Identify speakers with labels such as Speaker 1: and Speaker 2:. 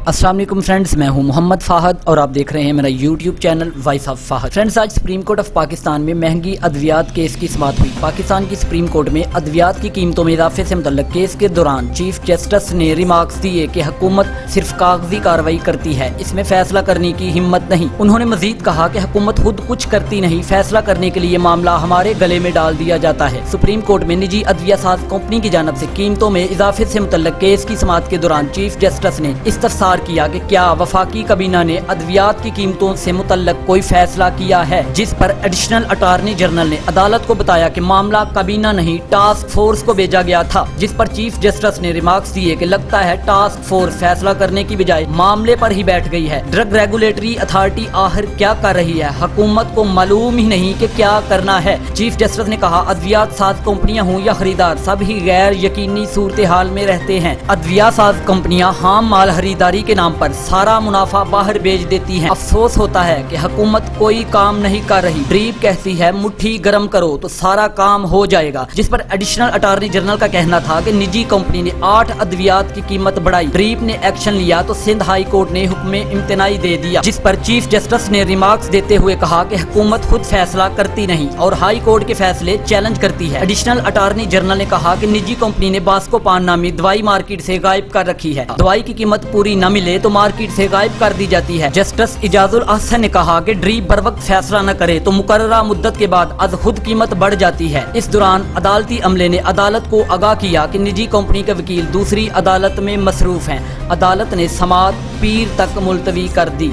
Speaker 1: अस्सलाम वालेकुम फ्रेंड्स, मैं हूं मोहम्मद फाहद और आप देख रहे हैं मेरा YouTube channel voice of Fahad. Friends, आज सुप्रीम कोर्ट ऑफ पाकिस्तान में महंगी अद्वियात केस की समाअत हुई। पाकिस्तान की सुप्रीम कोर्ट में अद्वियात की कीमतों में इजाफे से मुतल्लिक केस के दौरान चीफ जस्टिस ने रिमार्क्स दिए कि हुकूमत सिर्फ कागजी कार्रवाई करती है, इसमें फैसला करने की हिम्मत नहीं। उन्होंने मजीद कहा कि हुकूमत खुद कुछ करती नहीं, फैसला करने के लिए मामला हमारे गले में डाल दिया जाता है। सुप्रीम कोर्ट में निजी अदविया साज कंपनी की जानब से कीमतों में इजाफे से मुतल्लिक केस की समाअत के दौरान चीफ जस्टिस ने इस्तफसार किया कि क्या वफाकी कबीना ने अद्वियात की कीमतों से मुतल्लिक कोई फैसला किया है, जिस पर एडिशनल अटॉर्नी जनरल ने अदालत को बताया कि मामला कबीना नहीं टास्क फोर्स को भेजा गया था, जिस पर चीफ जस्टिस ने रिमार्क्स दिए कि लगता है टास्क फोर्स फैसला करने की बजाय मामले पर ही बैठ गई है। ड्रग रेगुलेटरी अथॉरिटी आखिर क्या कर रही है, हुकूमत को मालूम ही नहीं कि क्या करना है। चीफ जस्टिस ने कहा अद्वियात साज कंपनियां हों या खरीदार, सभी गैर यकीनी सूरत हाल में रहते हैं। अद्विया साज कंपनियां हाम माल खरीदारी के नाम पर सारा मुनाफा बाहर बेच देती हैं। अफसोस होता है कि हुकूमत कोई काम नहीं कर रही। ड्रीप कहती है मुट्ठी गर्म करो तो सारा काम हो जाएगा, जिस पर एडिशनल अटॉर्नी जनरल का कहना था कि निजी कंपनी ने 8 अद्वियात की कीमत बढ़ाई। ड्रीप ने एक्शन लिया तो सिंध हाई कोर्ट ने हुक्म इम्तनाई दे दिया, जिस पर चीफ जस्टिस ने रिमार्क्स देते हुए कहा कि हुकूमत खुद फैसला करती नहीं और हाई कोर्ट के फैसले चैलेंज करती है। एडिशनल अटॉर्नी जनरल ने कहा कि निजी कंपनी ने बास्को पान नामी दवाई मार्केट से गायब कर रखी है। दवाई की कीमत पूरी न मिले तो मार्केट से गायब कर दी जाती है। जस्टिस इजाजुल अहसन ने कहा कि ड्रीप बर वक्त फैसला न करे तो मुकर्ररा मुद्दत के बाद अज खुद कीमत बढ़ जाती है। इस दौरान अदालती अमले ने अदालत को आगाह किया कि निजी कंपनी के वकील दूसरी अदालत में मसरूफ हैं। अदालत ने समाअत पीर तक मुलतवी कर दी।